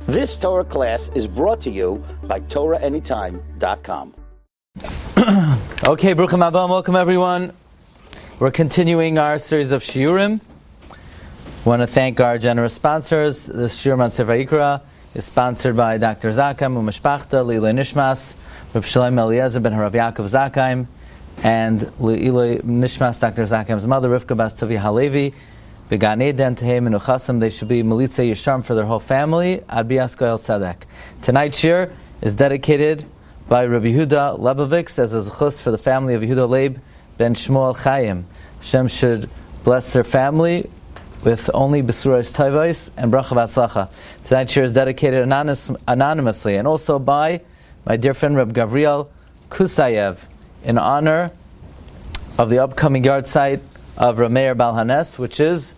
This Torah class is brought to you by TorahAnytime.com. Okay, Bruchim Haba, welcome everyone. We're continuing our series of shiurim. Want to thank our generous sponsors. The shiur on Sefer Yikra is sponsored by Dr. Zakheim Umeshpachta, Leiloi Nishmas, Reb Shlomo Eliezer ben Harav Yaakov Zakheim, and Leiloi Nishmas, Dr. Zakheim's mother, Rivka Bas Tavi Halevi, Began Eden Tehei Menuchasam. They should be Militze Yisharm for their whole family. Ad Bias Goel Tzedek. Tonight's shiur is dedicated by Rabbi Yehuda Lebovitz as a zechus for the family of Yehuda Leib ben Shmuel Chaim. Hashem should bless their family with only Besuros Tovos and Bracha V'Atzlacha. Tonight's shiur is dedicated anonymously and also by my dear friend Reb Gavriel Kusayev in honor of the upcoming Yahrtzeit of Rabbi Meir Baal HaNes, which is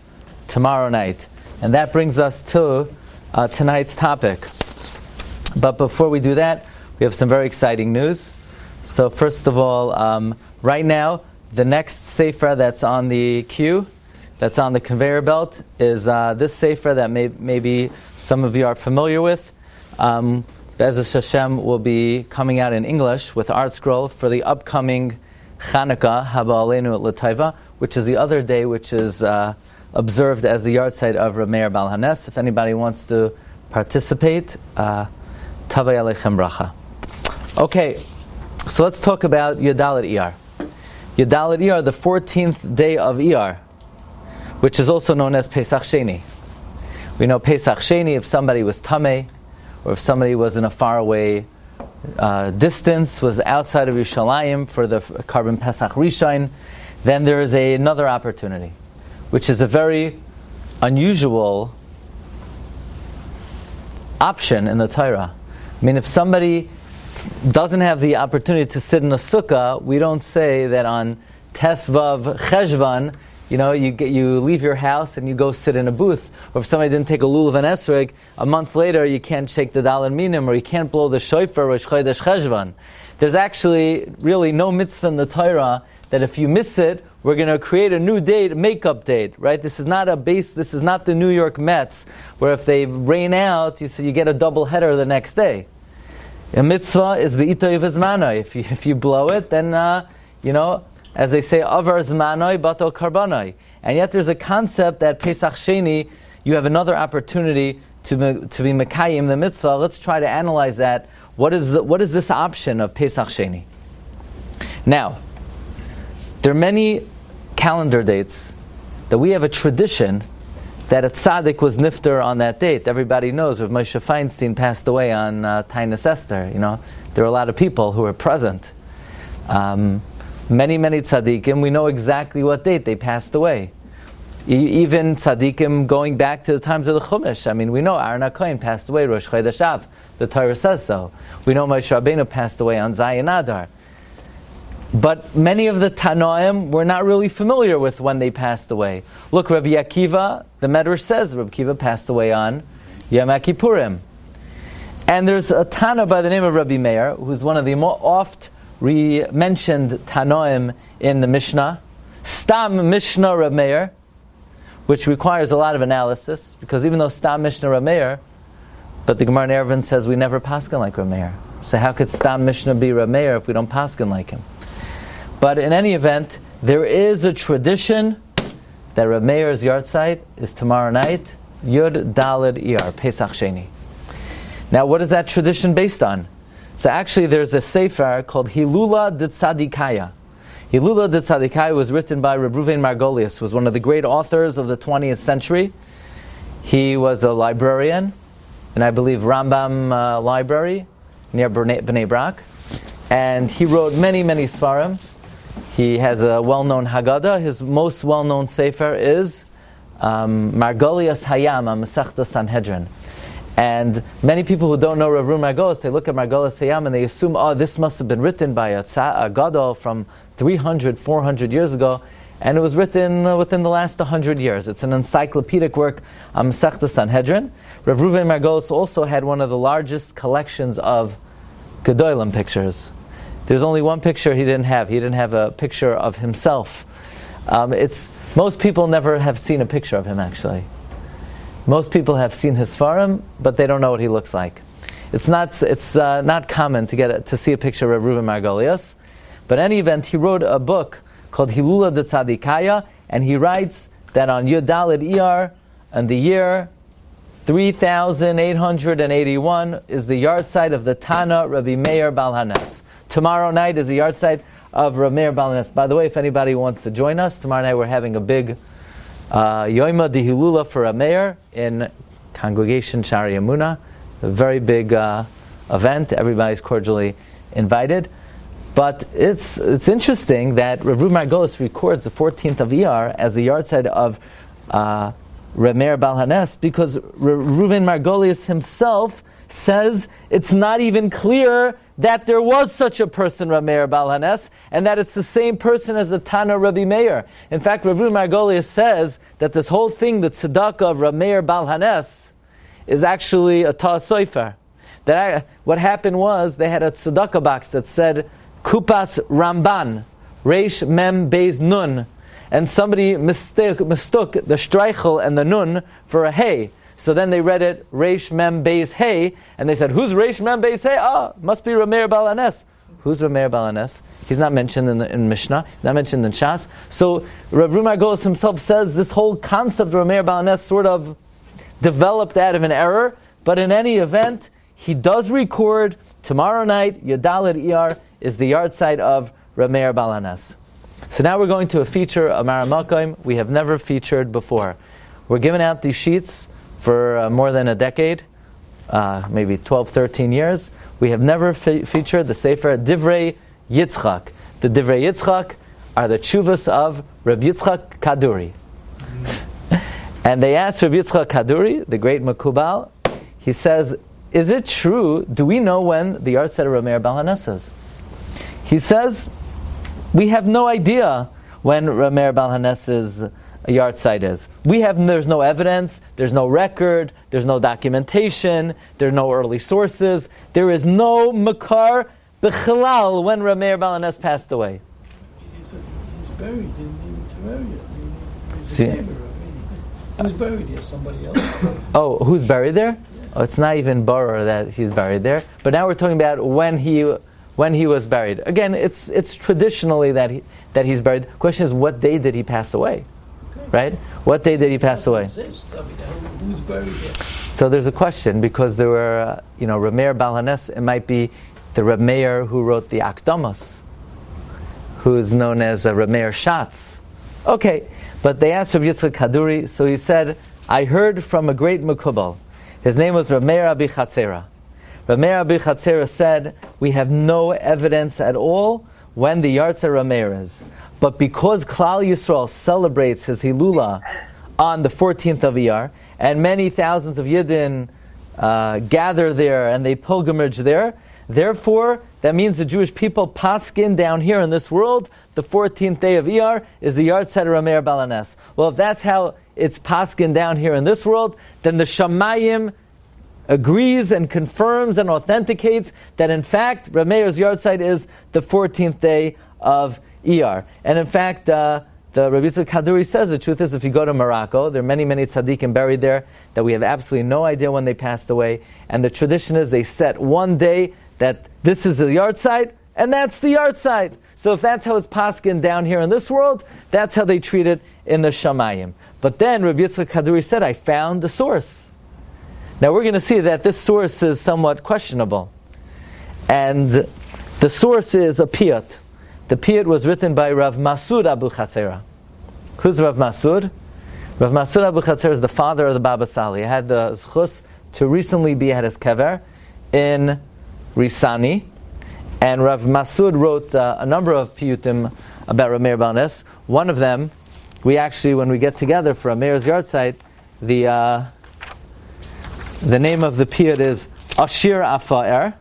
tomorrow night. And that brings us to tonight's topic. But before we do that, we have some very exciting news. So first of all, right now, the next sefer that's on the queue, that's on the conveyor belt, is this sefer that maybe some of you are familiar with. Be'ezus Hashem will be coming out in English with art scroll for the upcoming Chanukah, Haba Aleinu L'Taiva, which is the other day which is observed as the Yahrtzeit of Rabbi Meir Baal HaNes. If anybody wants to participate, Tavay Aleichem Bracha. Okay, so let's talk about Yudalet Iyar. Yudalet Iyar, the 14th day of Iyar, which is also known as Pesach Sheini. We know Pesach Sheini if somebody was Tameh, or if somebody was in a faraway distance, was outside of Yerushalayim for the Carbon Pesach Rishon, then there is another opportunity, which is a very unusual option in the Torah. I mean, if somebody doesn't have the opportunity to sit in a sukkah, we don't say that on Tesvav Cheshvan, you leave your house and you go sit in a booth. Or if somebody didn't take a lulav and esrog, a month later you can't shake the daled minim, or you can't blow the shofar Rosh Chodesh Cheshvan. There's actually really no mitzvah in the Torah that if you miss it, we're going to create a new date, a makeup date, right? This is not this is not the New York Mets, where if they rain out, you get a double header the next day. A mitzvah is be'itoy v'zmanoi. If you blow it, then, as they say, avar zmanoi bato karbanoi. And yet there's a concept that Pesach Sheini, you have another opportunity to be mekayim the mitzvah. Let's try to analyze that. What is this option of Pesach Sheini? Now, there are many calendar dates that we have a tradition that a tzaddik was nifter on that date. Everybody knows Rav Moshe Feinstein passed away on Tainis Esther. There were a lot of people who were present. Many tzaddikim, we know exactly what date they passed away. Even tzaddikim going back to the times of the Chumash. I mean, we know Aaron HaKohen passed away Rosh Chodesh Av. The Torah says so. We know Moshe Rabbeinu passed away on Zayin Adar. But many of the Tanoim were not really familiar with when they passed away. Look, Rabbi Akiva, the Medrash says Rabbi Akiva passed away on Yom Kippurim. And there's a Tana by the name of Rebbi Meir, who's one of the more oft mentioned Tanoim in the Mishnah. Stam Mishnah Rebbi Meir, which requires a lot of analysis, because even though Stam Mishnah Rebbi Meir, but the Gemara in Eruvin says we never paskin like Rebbi Meir. So how could Stam Mishnah be Rebbi Meir if we don't paskin like him? But in any event, there is a tradition that Rabbi Meir's Yahrtzeit is tomorrow night, Yud Daled Iyar, Pesach Sheini. Now, what is that tradition based on? So actually, there's a sefer called Hilula de Tzadikaya. Hilula de Tzadikaya was written by Reb Ruvain Margolius, who was one of the great authors of the 20th century. He was a librarian, and I believe Rambam Library near Bnei Brak, and he wrote many, many svarim. He has a well-known Haggadah. His most well-known sefer is Margolius Hayam, Masechta Sanhedrin. And many people who don't know Rav Ruvain Margolius, they look at Margolius Hayam and they assume, this must have been written by a Gadol from 300, 400 years ago. And it was written within the last 100 years. It's an encyclopedic work on Masechta Sanhedrin. Rav Ruvain Margolius also had one of the largest collections of Gedolim pictures. There's only one picture he didn't have. He didn't have a picture of himself. Most people never have seen a picture of him, actually. Most people have seen his Sfarim, but they don't know what he looks like. It's not common to see a picture of Rebbi Meir Margolius. But in any event, he wrote a book called Hilula de Tzadikaya, and he writes that on Yud Daled Iyar, in the year 3881, is the Yahrtzeit of the Tana Rabbi Meir Baal HaNes. Tomorrow night is the Yahrtzeit of Rabbi Meir Baal HaNes. By the way, if anybody wants to join us, tomorrow night we're having a big Yoima de Hilula for Rabbi Meir in Congregation Shari Yamuna. A very big event. Everybody's cordially invited. But it's interesting that Rebbi Meir Margolius records the 14th of Iyar as the Yahrtzeit of Rabbi Meir Baal HaNes, because Rebbi Meir Margolius himself says it's not even clear that there was such a person, Rabbi Meir Baal HaNes, and that it's the same person as the Tana Rebbi Meir. In fact, Rebbi Meir Margolius says that this whole thing, the tzedakah of Rabbi Meir Baal HaNes, is actually a ta'as sofer. What happened was they had a tzedakah box that said Kupas Ramban, Reish Mem Beis Nun, and somebody mistook the streichel and the nun for a hey. So then they read it Reish Mem Beis Hey, and they said, who's Reish Mem Beis Hey? Must be Rabbi Meir Baal HaNes. Who's Rabbi Meir Baal HaNes? He's not mentioned in Mishnah, not mentioned in Shas. So Rebbi Meir Margolius himself says this whole concept of Rabbi Meir Baal HaNes sort of developed out of an error, but in any event, he does record tomorrow night, Yud Daled Iyar, is the Yahrtzeit of Rabbi Meir Baal HaNes. So now we're going to a feature, a Maramakim, we have never featured before. We're giving out these sheets for more than a decade, maybe 12, 13 years. We have never featured the Sefer Divrei Yitzchak. The Divrei Yitzchak are the tshuvas of Rabbi Yitzchak Kaduri. And they asked Rabbi Yitzchak Kaduri, the great Makubal, he says, is it true, do we know when the Yahrtzeit of Rabbi Meir Baal HaNes is? He says, we have no idea when Rabbi Meir Baal HaNes's Yahrtzeit is. There's no evidence, there's no record, there's no documentation, there's no early sources, there is no makar b'chalal when Rabbi Meir Baal HaNes passed away. He's buried in Terraria. See? He was buried here, somebody else. Oh, who's buried there? Yeah. Oh, it's not even Borer that he's buried there. But now we're talking about when he was buried. Again, it's traditionally that he's buried. The question is, what day did he pass away? Okay. Right? What day did he pass away? Who's buried there? So there's a question, because there were, Rabbi Meir Baal HaNes, it might be the Rebbi Meir who wrote the Akdamas, who is known as Rebbi Meir Shatz. Okay. But they asked Rabbi Yitzchak Kaduri, so he said, I heard from a great Mekubal. His name was Rabbi Meir Abichatzera. Rabbi Meir Abichatzera said, we have no evidence at all when the Yahrtzeit of Rabbi Meir is. But because Klal Yisrael celebrates his Hilula on the 14th of Iyar, and many thousands of Yidden gather there and they pilgrimage there, therefore, that means the Jewish people paskin down here in this world, the 14th day of Iyar is the Yahrtzeit of Rabbi Meir Baal HaNes. Well, if that's how it's paskin down here in this world, then the Shamayim agrees and confirms and authenticates that in fact, Rabbi Meir's Yahrtzeit is the 14th day of Iyar. And in fact, the Rabbi Yitzchak Kaduri says the truth is, if you go to Morocco, there are many, many tzaddikim buried there that we have absolutely no idea when they passed away. And the tradition is they set one day that this is the Yahrtzeit, and that's the Yahrtzeit. So if that's how it's paskin down here in this world, that's how they treat it in the Shamayim. But then Rabbi Yitzchak Kaduri said, I found the source. Now we're going to see that this source is somewhat questionable. And the source is a piyut. The piyut was written by Rav Masud Abu Chatzera. Who's Rav Masud? Rav Masud Abu Chatzera is the father of the Baba Sali. I had the zchus to recently be at his kever in Risani, and Rav Masud wrote a number of piyutim about Rabbi Meir Baal HaNes. One of them, we actually, when we get together for Rabbi Meir's Yahrtzeit, the name of the piyut is Ashir Afa'er,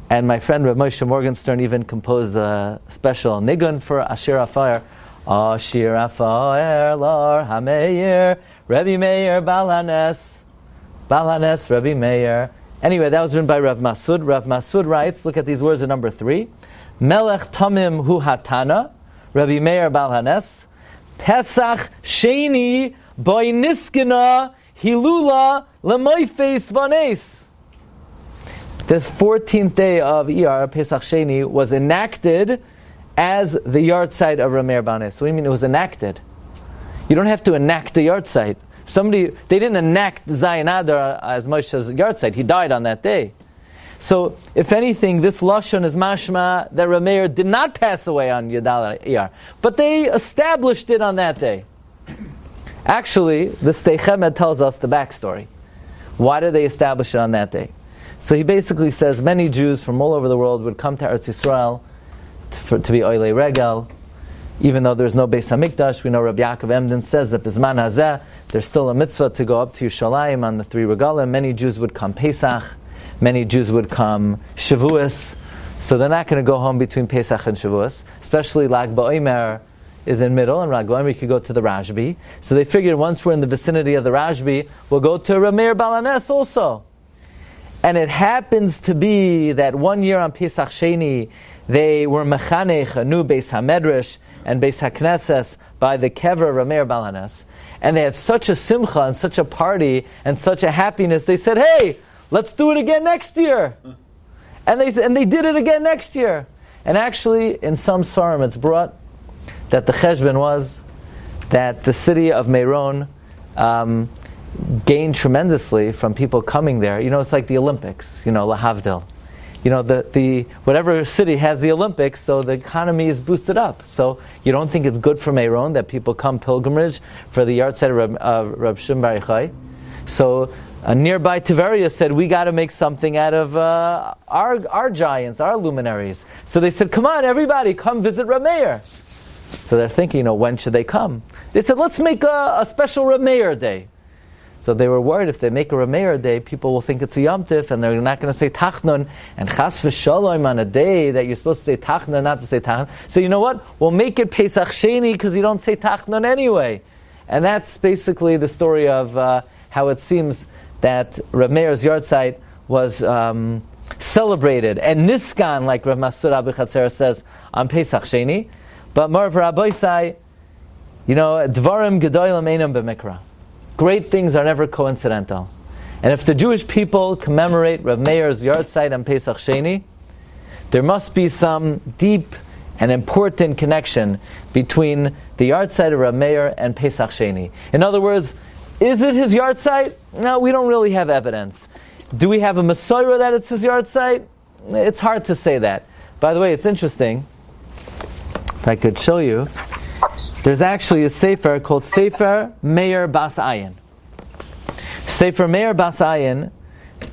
and my friend Rav Moshe Morgenstern even composed a special nigun for Ashir Afa'er. Ashir Afa'er Lar HaMeir Rebbi Meir Baal HaNes Rebbi Meir. Anyway, that was written by Rav Masud. Rav Masud writes, look at these words in number 3. Melech Tamim Hu Hatana, Rebbi Meir Baal HaNes, Pesach Sheini Boy Niskina Hilula lemoifes vanes. The 14th day of Iyar, Pesach Sheini, was enacted as the Yahrtzeit of Rabbi Meir Baal HaNes. So what do you mean it was enacted? You don't have to enact the Yahrtzeit. They didn't enact Zayin Adar as Moshe's Yahrtzeit. He died on that day. So, if anything, this lashon is mashma that Rabbi Meir did not pass away on Yadal Iyar, but they established it on that day. Actually, the Sdei Chemed tells us the backstory. Why did they establish it on that day? So he basically says many Jews from all over the world would come to Eretz Yisrael to be Oilei Regel, even though there's no Beis HaMikdash. We know Rabbi Yaakov Emden says that Bizman Hazeh, there's still a mitzvah to go up to Yerushalayim on the 3 regalim. Many Jews would come Pesach, many Jews would come Shavuos, so they're not going to go home between Pesach and Shavuos, especially Lag BaOmer is in middle, and Lag BaOmer could go to the Rashbi. So they figured once we're in the vicinity of the Rashbi, we'll go to Rabbi Meir Baal HaNes also. And it happens to be that one year on Pesach Sheini, they were mechanech a new Beis HaMedrash and Beis HaKnesses by the kever Rabbi Meir Baal HaNes. And they had such a simcha and such a party and such a happiness, they said, hey, let's do it again next year. And they did it again next year. And actually, in some Sarim, it's brought that the cheshbon was that the city of Meron gained tremendously from people coming there. You know, it's like the Olympics, lahavdil. The whatever city has the Olympics, so the economy is boosted up. So you don't think it's good for Meron that people come pilgrimage for the Yahrtzeit of Reb Shimon Bar Yochai? So nearby Tiberia said, we got to make something out of our giants, our luminaries. So they said, come on, everybody, come visit Reb Meir. So they're thinking, when should they come? They said, let's make a special Reb Meir day. So they were worried if they make a Reb Meir day, people will think it's a Yom Tif, and they're not going to say Tachnun, and Chas v'Shalom on a day that you're supposed to say Tachnun, not to say Tachnun. So you know what? We'll make it Pesach Sheini because you don't say Tachnun anyway. And that's basically the story of how it seems that Reb Meir's Yahrtzeit was celebrated and niskan, like Rav Masur Abu Chatzera says, on Pesach Sheini. But Marav Rabbi Sai, Dvarim Gedolim Einam B'Mikra. Great things are never coincidental. And if the Jewish people commemorate Rav Meir's Yahrtzeit on Pesach Sheini, there must be some deep and important connection between the Yahrtzeit of Rav Meir and Pesach Sheini. In other words, is it his Yahrtzeit? No, we don't really have evidence. Do we have a Masorah that it's his Yahrtzeit? It's hard to say that. By the way, it's interesting. If I could show you, there's actually a sefer called Sefer Meir Bas Ayin. Sefer Meir Bas Ayin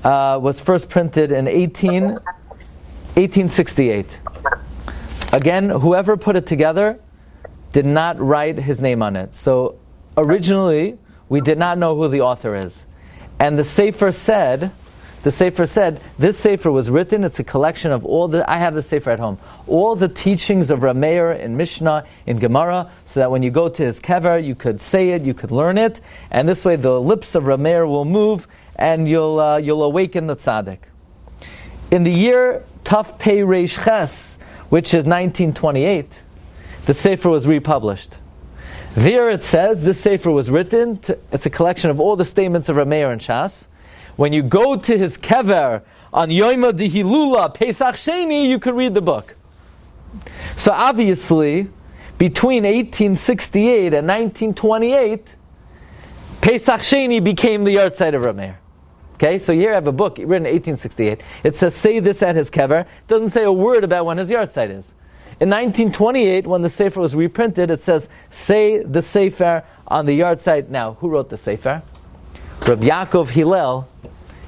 was first printed in 1868. Again, whoever put it together did not write his name on it. So originally, we did not know who the author is. And the sefer said, this sefer was written, it's a collection of I have the sefer at home, all the teachings of Rabbi Meir in Mishnah, in Gemara, so that when you go to his kever, you could say it, you could learn it, and this way the lips of Rabbi Meir will move, and you'll awaken the tzaddik. In the year Taf Pei Reish Ches, which is 1928, the sefer was republished. There it says, this sefer was written, it's a collection of all the statements of Rabbi Meir and Shas. When you go to his kever on Yom Dihilula, Pesach Sheini, you could read the book. So obviously, between 1868 and 1928, Pesach Sheini became the Yahrtzeit of Rabbi Meir. Okay, so here I have a book written in 1868. It says, say this at his kever. It doesn't say a word about when his Yahrtzeit is. In 1928, when the Sefer was reprinted, it says, say the Sefer on the Yahrtzeit. Now, who wrote the Sefer? Rabbi Yaakov Hillel,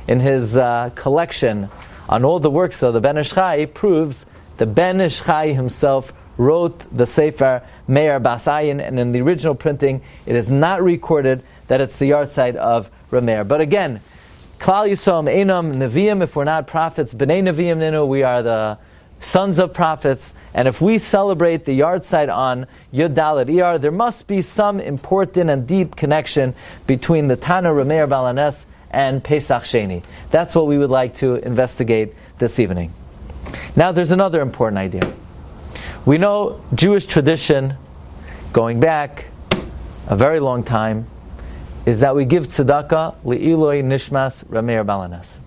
in his collection on all the works of the Ben Ish Chai, proves the Ben Ish Chai himself wrote the Sefer Meir Bas Ayin, and in the original printing, it is not recorded that it's the Yahrtzeit of Rabbi Meir. But again, Klal Yisrael Einam Neviim, if we're not prophets, B'nai Neviim Ninu, we are the sons of prophets, and if we celebrate the Yahrtzeit on Yud Dalet Iyar, there must be some important and deep connection between the Tana Rabbi Meir Baal HaNes and Pesach Sheini. That's what we would like to investigate this evening. Now there's another important idea. We know Jewish tradition, going back a very long time, is that we give tzedakah li'iloi nishmas Rabbi Meir Baal HaNes.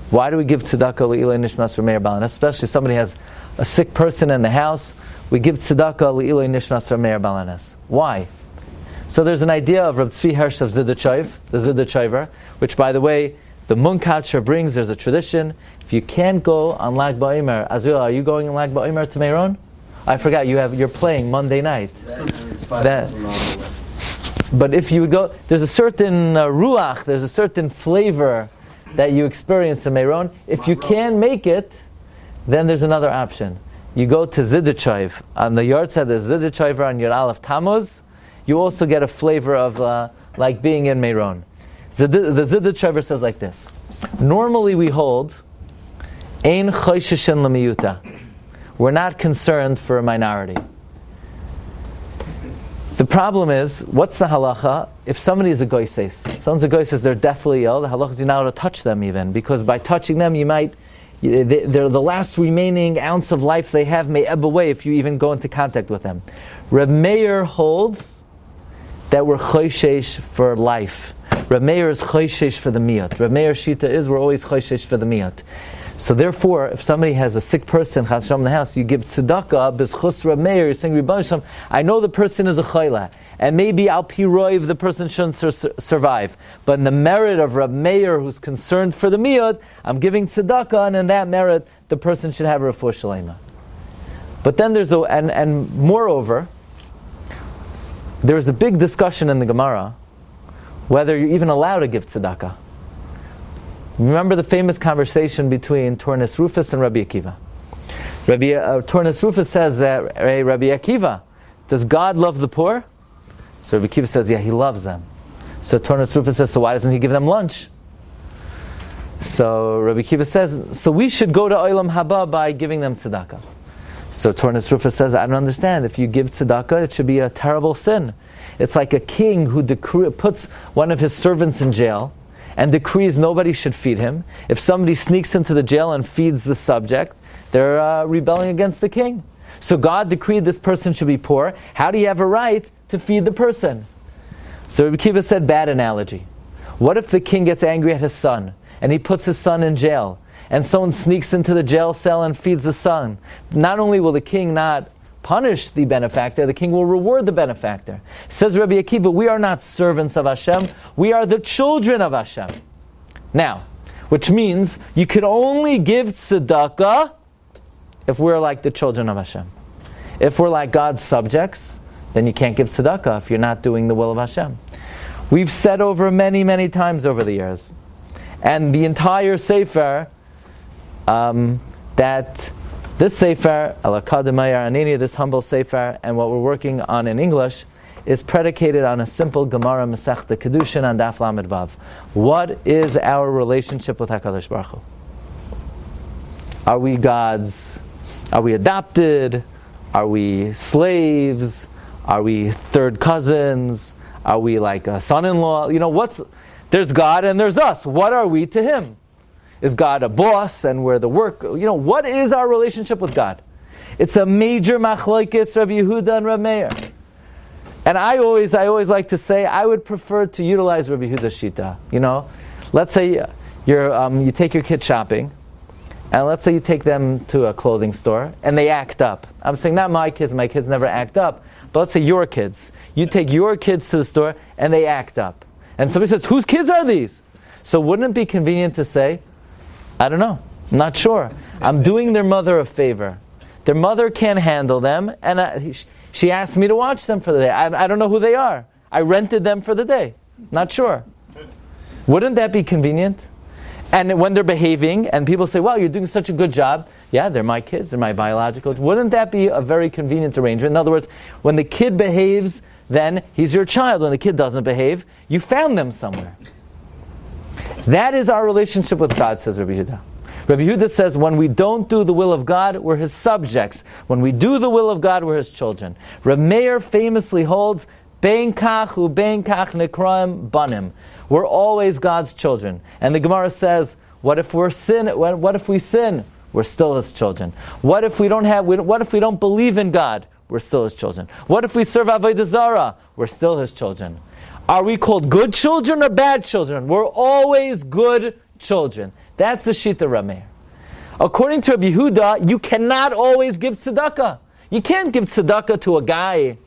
Why do we give tzedakah li'iloi nishmas Rabbi Meir Baal HaNes? Especially if somebody has a sick person in the house, we give tzedakah li'iloi nishmas Rabbi Meir Baal HaNes. Why? So there's an idea of Reb Tzvi Hirsch of Ziddachayv, the Ziddachayver, which, by the way, the Munkacher brings. There's a tradition. If you can't go on Lag BaOmer, Azriel, are you going on Lag BaOmer to Meron? I forgot you're playing Monday night. But if you would go, there's a certain ruach, there's a certain flavor that you experience in Meron. If you can't make it, then there's another option. You go to Ziddachayv on the Yahrtzeit. There's Ziddachayver on Yud Aleph Tammuz. You also get a flavor of like being in Meron. The Ziddachayver says like this. Normally we hold Ein Chosheshin L'Miyuta. We're not concerned for a minority. The problem is, what's the halacha? If somebody is a goyses, someone's a goyses, they're deathly ill, the halacha is you're not allowed to touch them even, because by touching them they're the last remaining ounce of life they have may ebb away if you even go into contact with them. Reb Meir holds that we're choishesh for life. Reb Meir is choishesh for the miyat. Reb Meir shita is we're always choishesh for the miyat. So therefore, if somebody has a sick person in the house, you give tzedakah, b'schus Reb Meir, you're saying, Rebbeinu Shalom, I know the person is a chayla, and maybe al piroiv the person shouldn't survive. But in the merit of Reb Meir, who's concerned for the miyad, I'm giving tzedakah, and in that merit, the person should have a refuah shalema. But then there's and moreover, there's a big discussion in the Gemara whether you're even allowed to give tzedakah. Remember the famous conversation between Tornis Rufus and Rabbi Akiva. Tornis Rufus says, hey, Rabbi Akiva, does God love the poor? So Rabbi Akiva says, yeah, he loves them. So Tornis Rufus says, so why doesn't he give them lunch? So Rabbi Akiva says, so we should go to Olam Haba by giving them tzedakah. So Tornis Rufus says, I don't understand. If you give tzedakah, it should be a terrible sin. It's like a king who puts one of his servants in jail and decrees nobody should feed him. If somebody sneaks into the jail and feeds the subject, they're rebelling against the king. So God decreed this person should be poor. How do you have a right to feed the person? So Rabbi Akiva said, bad analogy. What if the king gets angry at his son and he puts his son in jail and someone sneaks into the jail cell and feeds the son? Not only will the king not punish the benefactor, the king will reward the benefactor. Says Rabbi Akiva, we are not servants of Hashem, we are the children of Hashem. Now, which means you can only give tzedakah if we're like the children of Hashem. If we're like God's subjects, then you can't give tzedakah if you're not doing the will of Hashem. We've said over many, many times over the years, and the entire Sefer, that this Sefer, this humble Sefer, and what we're working on in English, is predicated on a simple Gemara Masechta Kedushin on Daf Lamed Vav. What is our relationship with HaKadosh Baruch Hu? Are we gods? Are we adopted? Are we slaves? Are we third cousins? Are we like a son-in-law? There's God and there's us. What are we to Him? Is God a boss and we're the work? What is our relationship with God? It's a major machlokes, Rabbi Yehuda and Rabbi Meir. And I always like to say, I would prefer to utilize Rabbi Yehuda's shita. Let's say you take your kids shopping, and let's say you take them to a clothing store, and they act up. I'm saying not my kids never act up, but let's say your kids. You take your kids to the store, and they act up. And somebody says, whose kids are these? So wouldn't it be convenient to say, I don't know, I'm not sure. I'm doing their mother a favor. Their mother can't handle them, and she asked me to watch them for the day. I don't know who they are. I rented them for the day. Not sure. Wouldn't that be convenient? And when they're behaving, and people say, wow, you're doing such a good job. Yeah, they're my kids, they're my biological. Wouldn't that be a very convenient arrangement? In other words, when the kid behaves, then he's your child. When the kid doesn't behave, you found them somewhere. That is our relationship with God, says Rabbi Yehuda. Rabbi Yehuda says, when we don't do the will of God, we're His subjects. When we do the will of God, we're His children. Rabbi Meir famously holds, Ben kach u ben kach nekraim banim. We're always God's children. And the Gemara says, what if we sin? We're still His children. What if we don't believe in God? We're still His children. What if we serve Avodah Zarah? We're still His children. Are we called good children or bad children? We're always good children. That's the Shita Rebbi Meir. According to Rabbi Yehuda, you cannot always give tzedakah. You can't give tzedakah to a guy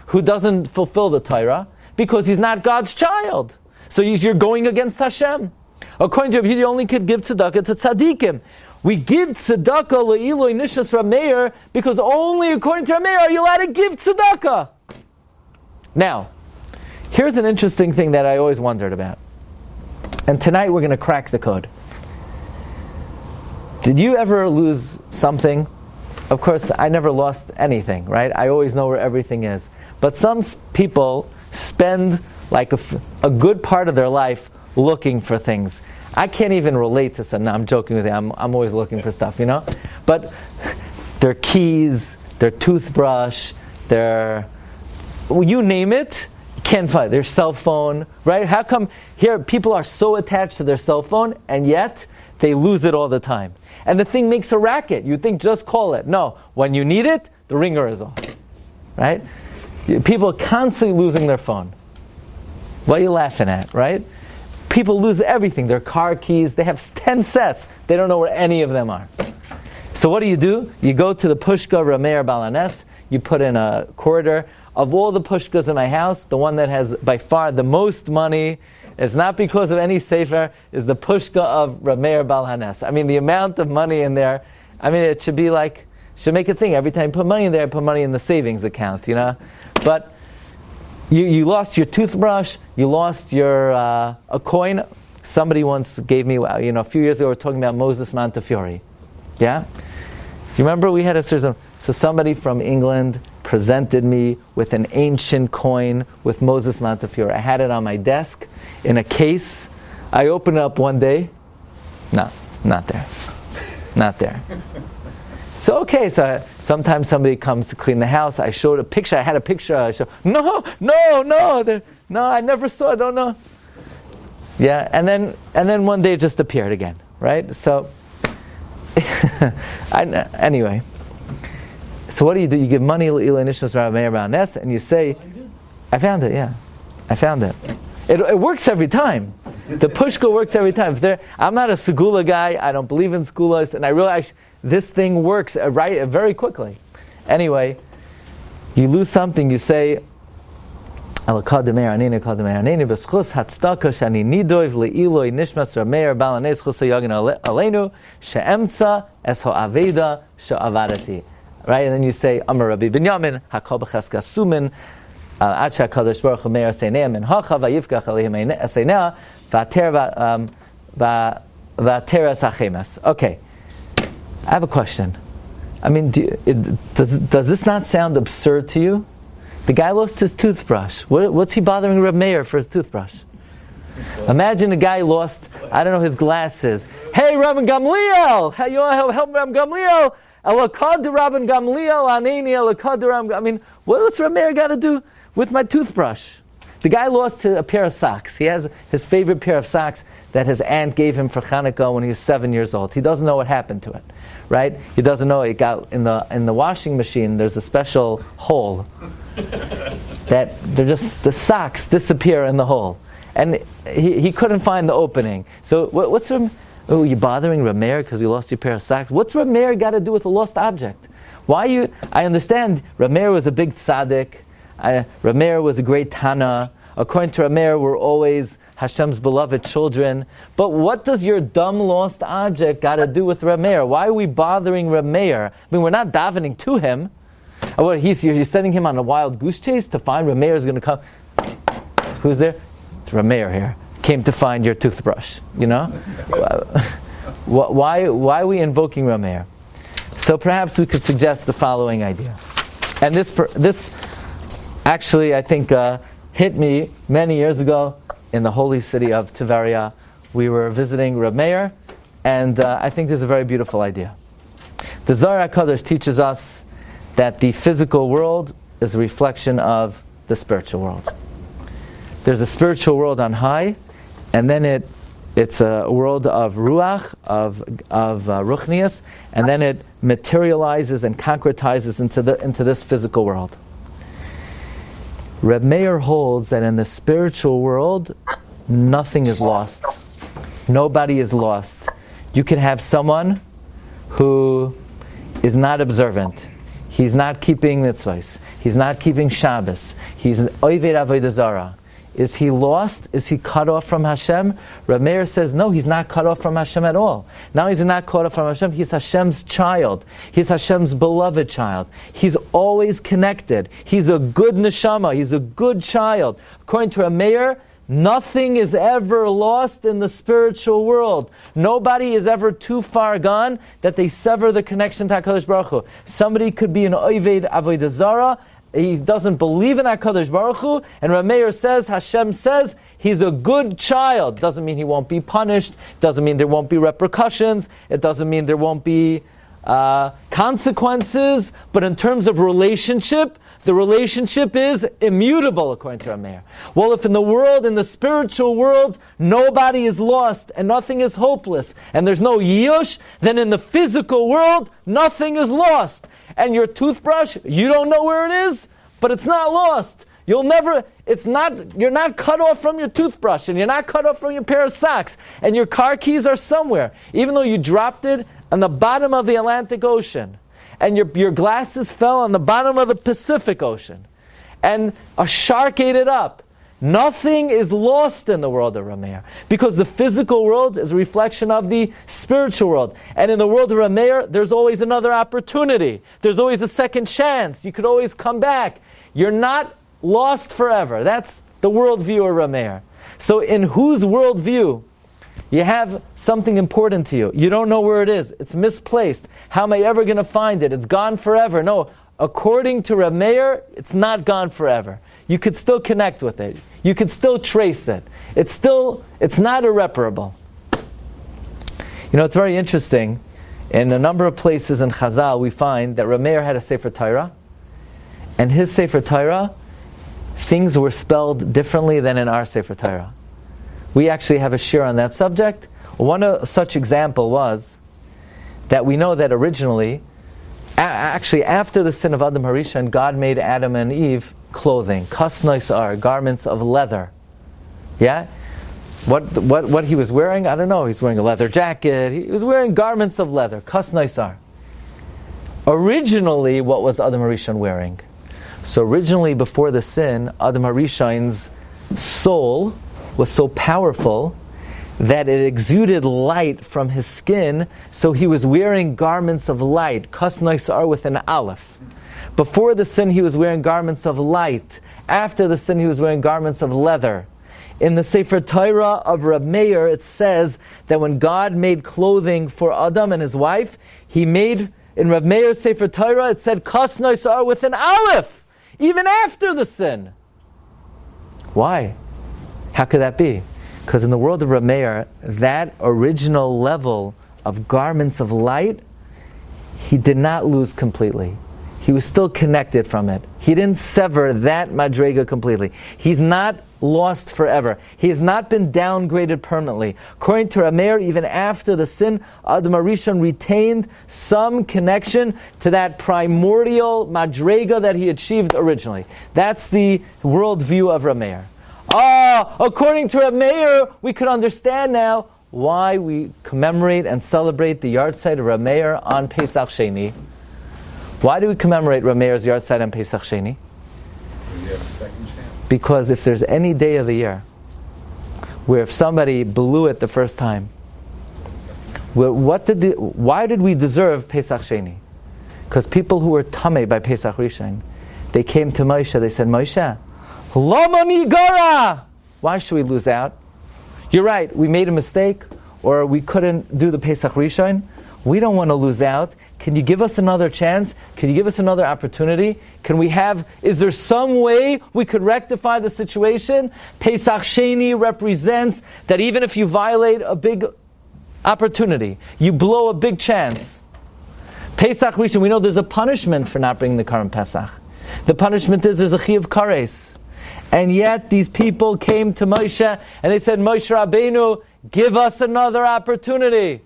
who doesn't fulfill the Torah because he's not God's child. So you're going against Hashem. According to Rabbi Yehuda, you only could give tzedakah to tzaddikim. We give tzedakah le'iloi nishnas Rebbi Meir because only according to Rebbi Meir are you allowed to give tzedakah. Now, here's an interesting thing that I always wondered about. And tonight we're going to crack the code. Did you ever lose something? Of course, I never lost anything, right? I always know where everything is. But some people spend like a good part of their life looking for things. I can't even relate to some. No, I'm joking with you. I'm always looking for stuff, you know? But their keys, their toothbrush, you name it, you can't find it. Their cell phone, right? How come here people are so attached to their cell phone and yet they lose it all the time? And the thing makes a racket. You think just call it. No, when you need it, the ringer is off, right? People are constantly losing their phone. What are you laughing at, right? People lose everything. Their car keys, they have 10 sets. They don't know where any of them are. So what do? You go to the pushka Rabbi Meir Baal HaNes, you put in a quarter. Of all the pushkas in my house, the one that has by far the most money, it's not because of any sefer, is the pushka of Rebbi Meir Baal HaNes. I mean, the amount of money in there, I mean, it should make a thing. Every time you put money in there, put money in the savings account, you know? But you lost your toothbrush, you lost your a coin. Somebody once gave me, a few years ago, we were talking about Moses Montefiore. Yeah? You remember we had a series of, so somebody from England presented me with an ancient coin with Moses Montefiore. I had it on my desk in a case. I opened it up one day. No, not there. Not there. So okay, so sometimes somebody comes to clean the house. I showed a picture. I had a picture. I showed, no, I never saw it. Don't know. Yeah, and then one day it just appeared again, right? So anyway. So what do? You give money to Ilay Nishmas Rabbi Meir Baal HaNes, and you say, I found it, yeah. I found it. It works every time. The pushka works every time. I'm not a segula guy, I don't believe in segulas, and I realize this thing works very quickly. Anyway, you lose something, you say, Alakad Meir Anini, Alakad Meir Anini, B'schus Hatzdaka Shani Nidoiv Le'iloi Nishmas Rabbi Meir Baal HaNes Chus HaYagin Aleinu She'emtza Es Ha'aveda She'avadati. Right, and then you say, Amar Rabbi Binyamin, Hakol B'cheska Sumin, Ad She'akadosh Baruch Hu Meir Seinea Min Hacha Vayivkach Aleihim Seinea V'Ateras Hachemes. Okay, I have a question. I mean, does this not sound absurd to you? The guy lost his toothbrush. What's he bothering Rebbi Meir for his toothbrush? Imagine a guy lost, his glasses. Hey, Rabbi Gamliel! Hey, you want to help Rabbi Gamliel? Elakad Rabbi Gamliel Aneni Elakad Rabbi. I mean, what's Rebbi Meir got to do with my toothbrush? The guy lost a pair of socks. He has his favorite pair of socks that his aunt gave him for Hanukkah when he was 7 years old. He doesn't know what happened to it, right? He doesn't know it got in the washing machine. There's a special hole that the socks disappear in the hole, and he couldn't find the opening. So what's Oh, you're bothering Rebbi Meir because you lost your pair of socks? What's Rebbi Meir got to do with a lost object? I understand Rebbi Meir was a big tzaddik. Rebbi Meir was a great Tana. According to Rebbi Meir, we're always Hashem's beloved children. But what does your dumb lost object got to do with Rebbi Meir? Why are we bothering Rebbi Meir? I mean, we're not davening to him. You're sending him on a wild goose chase to find Rebbi Meir is going to come. Who's there? It's Rebbi Meir here. Came to find your toothbrush, you know? Why are we invoking Rebbi Meir? So perhaps we could suggest the following idea. And this actually, I think, hit me many years ago in the holy city of Tiberia. We were visiting Rebbi Meir, and I think this is a very beautiful idea. The Zohar HaKadosh teaches us that the physical world is a reflection of the spiritual world. There's a spiritual world on high, and then it's a world of ruach, of ruchnius, and then it materializes and concretizes into this physical world. Rebbi Meir holds that in the spiritual world, nothing is lost. Nobody is lost. You can have someone who is not observant. He's not keeping mitzvahs. He's not keeping Shabbos. He's an oved avodah zarah. Is he lost? Is he cut off from Hashem? Rebbi Meir says, no, he's not cut off from Hashem at all. Now he's not cut off from Hashem. He's Hashem's child. He's Hashem's beloved child. He's always connected. He's a good neshama. He's a good child. According to Rebbi Meir, nothing is ever lost in the spiritual world. Nobody is ever too far gone that they sever the connection to HaKadosh Baruch Hu. Somebody could be an oved avodah zarah. He doesn't believe in HaKadosh Baruch Hu, and Rebbi Meir says, Hashem says, he's a good child. Doesn't mean he won't be punished. Doesn't mean there won't be repercussions. It doesn't mean there won't be consequences. But in terms of relationship, the relationship is immutable, according to Rebbi Meir. Well, if in the world, in the spiritual world, nobody is lost and nothing is hopeless, and there's no yush, then in the physical world, nothing is lost. And your toothbrush, you don't know where it is, but it's not lost. You're not cut off from your toothbrush, and you're not cut off from your pair of socks, and your car keys are somewhere. Even though you dropped it on the bottom of the Atlantic Ocean, and your glasses fell on the bottom of the Pacific Ocean, and a shark ate it up. Nothing is lost in the world of Rebbi Meir, because the physical world is a reflection of the spiritual world. And in the world of Rebbi Meir, there's always another opportunity. There's always a second chance. You could always come back. You're not lost forever. That's the worldview of Rebbi Meir. So in whose worldview? You have something important to you. You don't know where it is. It's misplaced. How am I ever going to find it? It's gone forever. No, according to Rebbi Meir, it's not gone forever. You could still connect with it. You could still trace it. It's not irreparable. You know, it's very interesting. In a number of places in Chazal, we find that Rebbi Meir had a Sefer Torah, and his Sefer Torah, things were spelled differently than in our Sefer Torah. We actually have a shiur on that subject. One such example was that we know that originally, actually after the sin of Adam Harishon, God made Adam and Eve clothing, kasnois are, garments of leather. Yeah? What he was wearing? I don't know. He's wearing a leather jacket. He was wearing garments of leather, kasnois are. Originally, what was Adam Harishon wearing? So originally, before the sin, Adam Harishon's soul was so powerful that it exuded light from his skin, so he was wearing garments of light, kasnois are with an aleph. Before the sin, he was wearing garments of light. After the sin, he was wearing garments of leather. In the Sefer Torah of Rebbi Meir, it says that when God made clothing for Adam and his wife, he made, in Rebbi Meir's Sefer Torah, it said, kasnois are with an aleph, even after the sin. Why? How could that be? Because in the world of Rebbi Meir, that original level of garments of light, he did not lose completely. He was still connected from it. He didn't sever that madrega completely. He's not lost forever. He has not been downgraded permanently. According to Rebbi Meir, even after the sin, Adam Harishon retained some connection to that primordial madrega that he achieved originally. That's the worldview of Rebbi Meir. According to Rebbi Meir, we could understand now why we commemorate and celebrate the Yahrtzeit of Rebbi Meir on Pesach Sheini. Why do we commemorate Rebbi Meir's Yahrtzeit on Pesach Sheini? You have a second chance. Because if there's any day of the year where if somebody blew it the first time, why did we deserve Pesach Sheini? Because people who were tamei by Pesach Rishon, they came to Moshe, they said, Moshe, Lama Migara! Why should we lose out? You're right, we made a mistake, or we couldn't do the Pesach Rishon. We don't want to lose out. Can you give us another chance? Can you give us another opportunity? Is there some way we could rectify the situation? Pesach Sheini represents that even if you violate a big opportunity, you blow a big chance. Pesach Rishon, we know there's a punishment for not bringing the Karban Pesach. The punishment is there's a chiyuv kares. And yet these people came to Moshe and they said, Moshe Rabbeinu, give us another opportunity.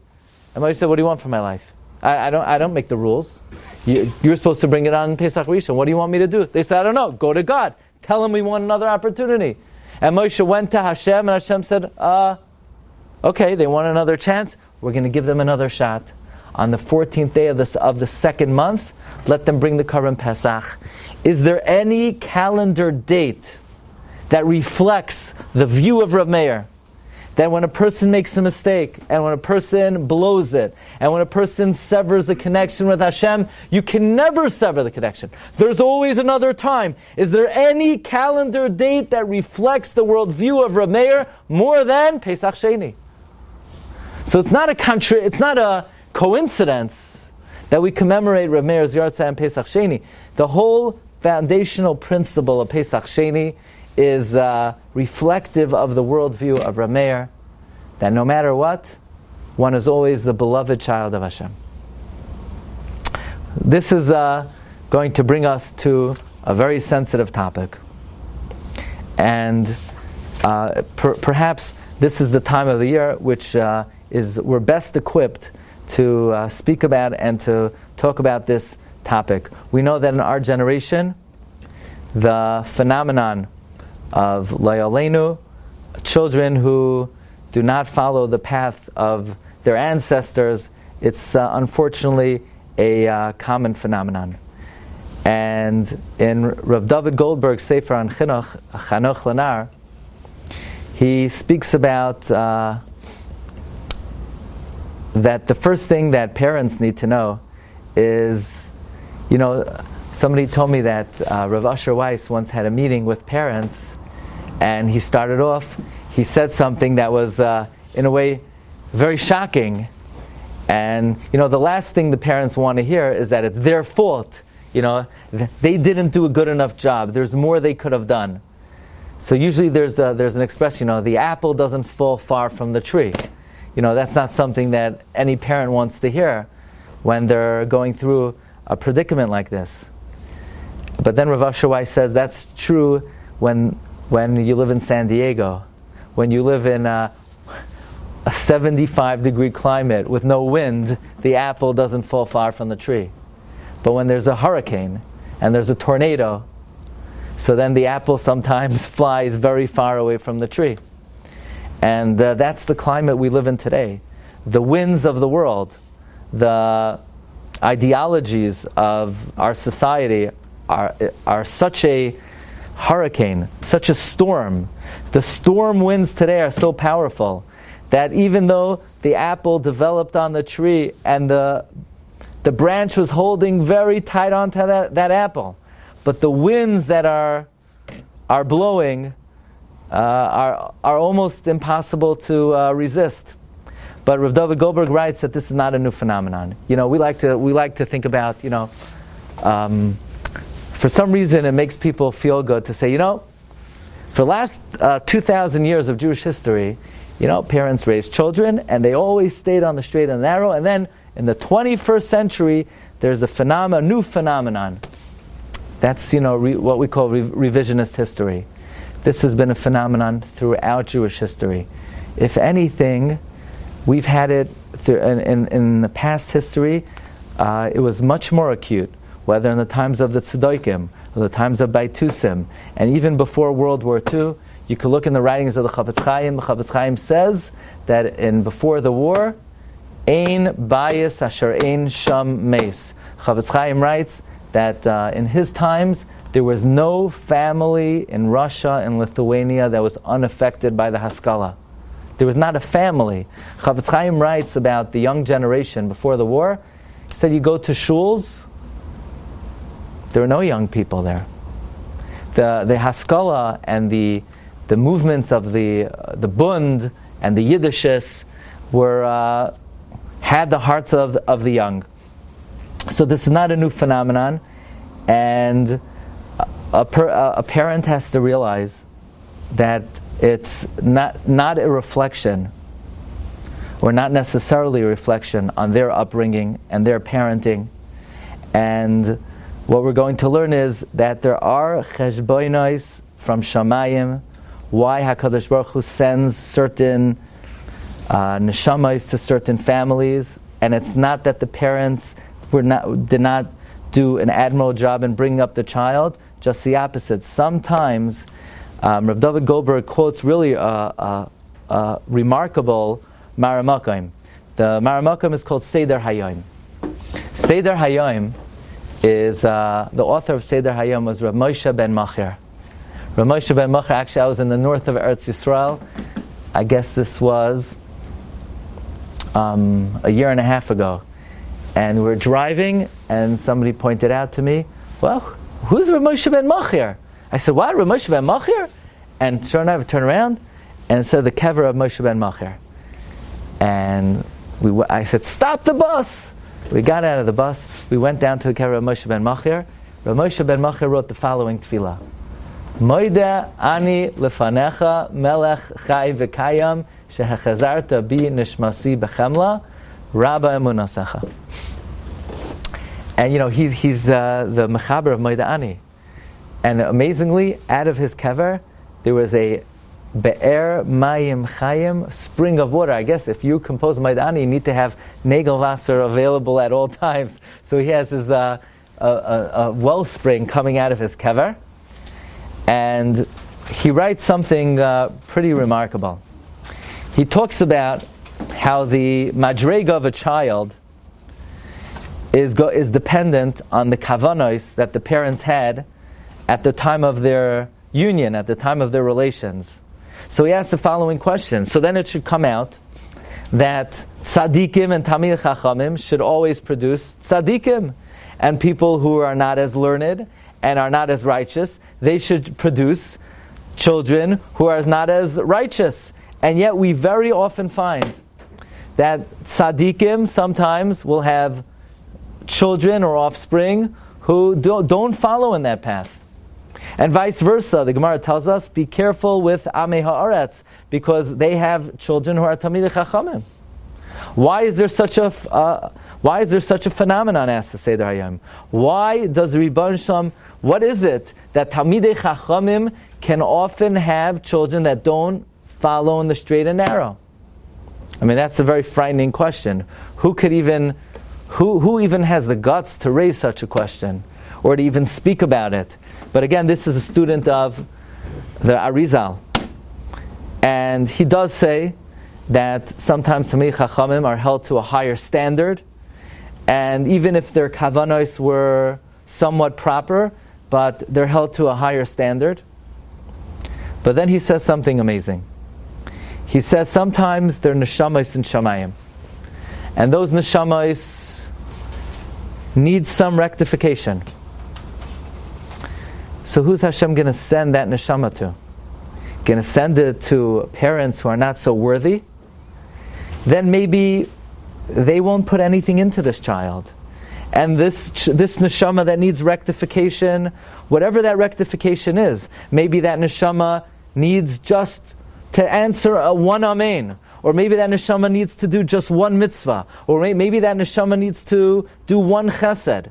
And Moshe said, what do you want from my life? I don't make the rules. You're supposed to bring it on Pesach Rishon. What do you want me to do? They said, I don't know. Go to God. Tell him we want another opportunity. And Moshe went to Hashem, and Hashem said, okay, they want another chance. We're going to give them another shot. On the 14th day of the second month, let them bring the Korban Pesach. Is there any calendar date that reflects the view of Rebbi Meir? That when a person makes a mistake, and when a person blows it, and when a person severs the connection with Hashem, you can never sever the connection. There's always another time. Is there any calendar date that reflects the worldview of Rebbi Meir more than Pesach Sheini? So it's not a coincidence that we commemorate Rebbi Meir's Yahrtzeit and Pesach Sheini. The whole foundational principle of Pesach Sheini is reflective of the worldview of Rebbi Meir, that no matter what, one is always the beloved child of Hashem. This is going to bring us to a very sensitive topic. And perhaps this is the time of the year which we're best equipped to speak about and to talk about this topic. We know that in our generation, the phenomenon of Layalenu, children who do not follow the path of their ancestors, it's unfortunately a common phenomenon. And in Rav David Goldberg's Sefer on Chinuch, Chanoch Lanar, he speaks about that the first thing that parents need to know is, somebody told me that Rav Asher Weiss once had a meeting with parents, and he started off, he said something that was, in a way, very shocking. And, the last thing the parents want to hear is that it's their fault. They didn't do a good enough job. There's more they could have done. So usually there's an expression, the apple doesn't fall far from the tree. That's not something that any parent wants to hear when they're going through a predicament like this. But then Rav Asher Weiss says that's true when you live in San Diego, when you live in a 75-degree climate with no wind, the apple doesn't fall far from the tree. But when there's a hurricane and there's a tornado, so then the apple sometimes flies very far away from the tree. And that's the climate we live in today. The winds of the world, the ideologies of our society are such a hurricane, such a storm. The storm winds today are so powerful that even though the apple developed on the tree and the branch was holding very tight onto that apple, but the winds that are blowing are almost impossible to resist. But Rav David Goldberg writes that this is not a new phenomenon. We like to think about, for some reason it makes people feel good to say, for the last 2,000 years of Jewish history, parents raised children and they always stayed on the straight and narrow, and then in the 21st century there's a new phenomenon. That's what we call revisionist history. This has been a phenomenon throughout Jewish history. If anything, we've had it in the past history. It was much more acute, whether in the times of the Tzedakah or the times of Baitusim, and even before World War II. You could look in the writings of the Chafetz Chaim. The Chafetz Chaim says that before the war, Ein bayis asher ein sham meis. Chafetz Chaim writes that in his times, there was no family in Russia and Lithuania that was unaffected by the Haskalah. There was not a family. Chafetz Chaim writes about the young generation before the war. He said, you go to shuls, there were no young people there. The Haskalah and the movements of the Bund and the Yiddishes had the hearts of the young. So this is not a new phenomenon, and a parent has to realize that it's not a reflection, or not necessarily a reflection on their upbringing and their parenting. And what we're going to learn is that there are cheshbonos from Shamayim, why HaKadosh Baruch Hu sends certain neshamas to certain families, and it's not that the parents did not do an admirable job in bringing up the child. just the opposite. Sometimes Rav David Goldberg quotes really a remarkable Maramakim. The Maramakim is called Seder Hayom. Seder Hayom is, the author of Seder Hayom was Rav Moshe ben Machir. Rav Moshe ben Machir, actually I was in the north of Eretz Yisrael. I guess this was a year and a half ago. And we were driving, and somebody pointed out to me, well, who's Rav Moshe ben Machir? I said, what, Rav Moshe ben Machir? And sure enough, I turned around, and said the kever of Moshe ben Machir. And I said, stop the bus! We got out of the bus, we went down to the kever of Moshe ben Machir. Rav Moshe ben Machir wrote the following tefillah. Moide ani lefanecha melech chai v'kayam shehechazarta bi nishmasi b'chemla rabba emunasecha. And he's the mechaber of Moide Ani. And amazingly, out of his kever, there was a be'er mayim chayim, spring of water. I guess if you compose Moide Ani, you need to have Nagelwasser available at all times. So he has his a wellspring coming out of his kever. And he writes something pretty remarkable. He talks about how the madrega of a child is dependent on the kavanos that the parents had at the time of their union, at the time of their relations. So he asks the following question. So then it should come out that tzaddikim and tamid chachamim should always produce tzaddikim, and people who are not as learned and are not as righteous, they should produce children who are not as righteous. And yet we very often find that tzaddikim sometimes will have children or offspring who don't follow in that path. And vice versa, the Gemara tells us, be careful with Amei Haaretz, because they have children who are Talmidei Chachamim. Why is there such a phenomenon, asks the Seder Hayom? Why does Rebbi Shalom, what is it that Talmidei Chachamim can often have children that don't follow in the straight and narrow? I mean, that's a very frightening question. Who even has the guts to raise such a question, or to even speak about it? But again, this is a student of the Arizal, and he does say that sometimes Talmidei Chachamim are held to a higher standard, and even if their kavanos were somewhat proper, but they're held to a higher standard. But then he says something amazing. He says sometimes they're neshamas in shamayim, and those neshamas need some rectification. So who's Hashem going to send that neshama to? Going to send it to parents who are not so worthy? Then maybe they won't put anything into this child. And this neshama that needs rectification, whatever that rectification is, maybe that neshama needs just to answer a one amen, or maybe that neshama needs to do just one mitzvah, or maybe that neshama needs to do one chesed.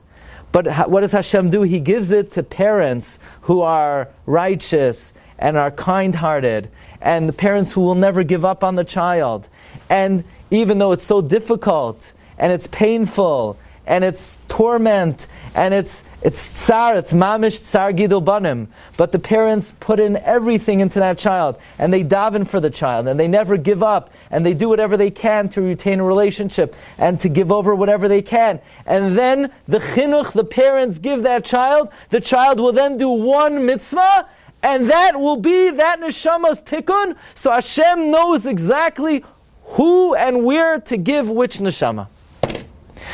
But what does Hashem do? He gives it to parents who are righteous and are kind-hearted, and the parents who will never give up on the child. And even though it's so difficult, and it's painful, and it's torment, and it's tsar, it's mamish tsar gidul banim, but the parents put in everything into that child, and they daven for the child, and they never give up, and they do whatever they can to retain a relationship, and to give over whatever they can. And then the chinuch, the parents give that child, the child will then do one mitzvah, and that will be that neshama's tikkun, so Hashem knows exactly who and where to give which neshama.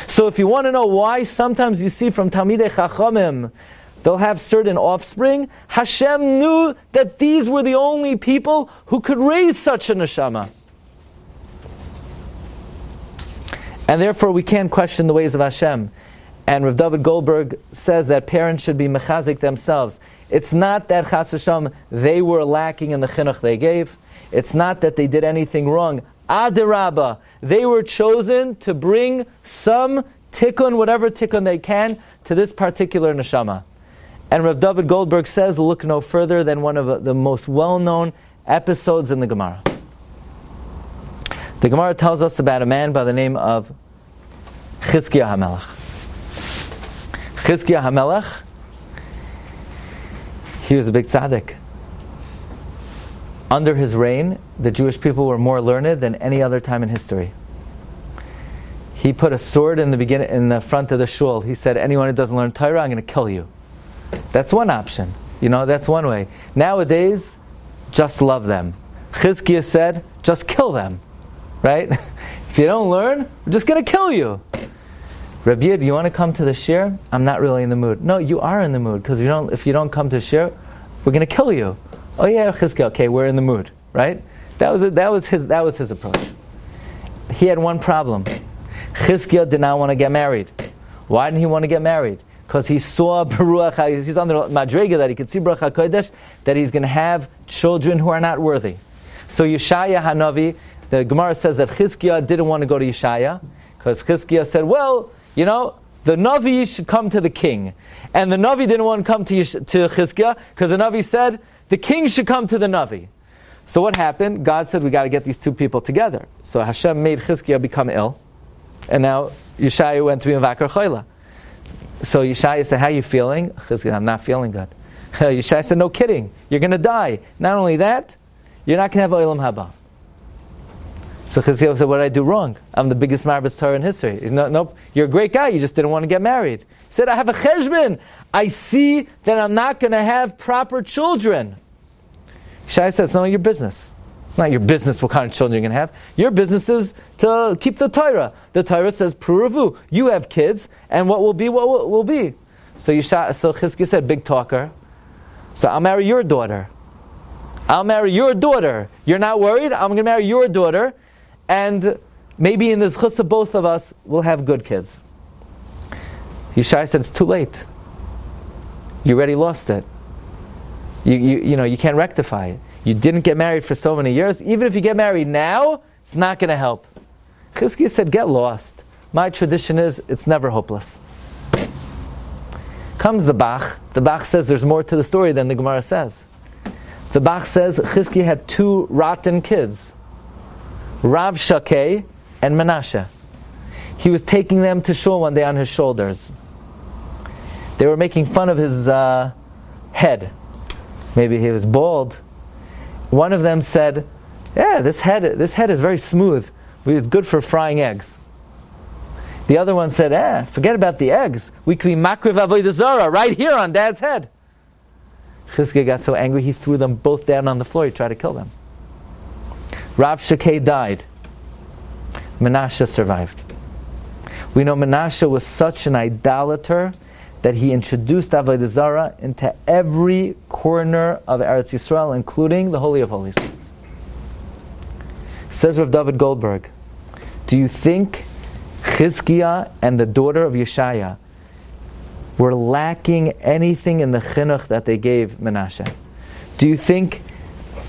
So if you want to know why sometimes you see from Talmidei Chachamim, they'll have certain offspring, Hashem knew that these were the only people who could raise such a neshama. And therefore we can't question the ways of Hashem. And Rav David Goldberg says that parents should be mechazik themselves. It's not that Chas v'Shalom they were lacking in the chinuch they gave. It's not that they did anything wrong. Adirabba, they were chosen to bring some tikkun, whatever tikkun they can, to this particular neshama. And Rav David Goldberg says, look no further than one of the most well-known episodes in the Gemara. The Gemara tells us about a man by the name of Chizkiah HaMelech. Chizkiah HaMelech He was a big tzaddik. Under his reign, the Jewish people were more learned than any other time in history. He put a sword in the front of the shul. He said, anyone who doesn't learn Torah, I'm going to kill you. That's one option. That's one way. Nowadays, just love them. Chizkiah said, just kill them. Right? If you don't learn, we're just going to kill you. Rabbi Yid, you want to come to the shiur? I'm not really in the mood. No, you are in the mood, because if you don't come to shiur, we're going to kill you. Oh yeah, Chizkiah, okay, we're in the mood, right? That was his approach. He had one problem. Chizkiah did not want to get married. Why didn't he want to get married? Because he saw Baruch, he's on the Madrega that he could see Baruch HaKodesh, that he's going to have children who are not worthy. So Yeshaya Hanavi, the Gemara says that Chizkiah didn't want to go to Yeshaya, because Chizkiah said, well, the Navi should come to the king. And the Navi didn't want to come to Chizkiah, because the Navi said, the king should come to the Navi. So what happened? God said, we got to get these two people together. So Hashem made Chizkiah become ill. And now Yeshaya went to be in Vakar Choyla. So Yeshaya said, how are you feeling? Chizkiah, I'm not feeling good. Yeshaya said, no kidding. You're going to die. Not only that, you're not going to have Olam Haba. So Chizkiah said, what did I do wrong? I'm the biggest Marbitz Torah in history. Nope, you're a great guy, you just didn't want to get married. He said, I have a cheshbon. I see that I'm not going to have proper children. Shai said, it's not your business. It's not your business what kind of children you're going to have. Your business is to keep the Torah. The Torah says, Puravu, you have kids, and what will be, will be. So Chizkiah said, big talker. So I'll marry your daughter. I'll marry your daughter. You're not worried? I'm going to marry your daughter. And maybe in this chus of both of us, we'll have good kids. Yeshai said, it's too late. You already lost it. You can't rectify it. You didn't get married for so many years. Even if you get married now, it's not going to help. Chizkiah said, get lost. My tradition is, it's never hopeless. Comes the Bach. The Bach says there's more to the story than the Gemara says. The Bach says Chizkiah had two rotten kids. Rav Shakeh and Menasha. He was taking them to shul one day on his shoulders. They were making fun of his head. Maybe he was bald. One of them said, yeah, this head is very smooth. It's good for frying eggs. The other one said, forget about the eggs. We could be makriv avodah zarah right here on Dad's head. Chizkiah got so angry, he threw them both down on the floor. He tried to kill them. Rav Shakeh died. Menasha survived. We know Menasha was such an idolater that he introduced avodah zarah into every corner of Eretz Yisrael, including the Holy of Holies. Says Rav David Goldberg, do you think Chizkiah and the daughter of Yeshaya were lacking anything in the chinuch that they gave Menashe? Do you think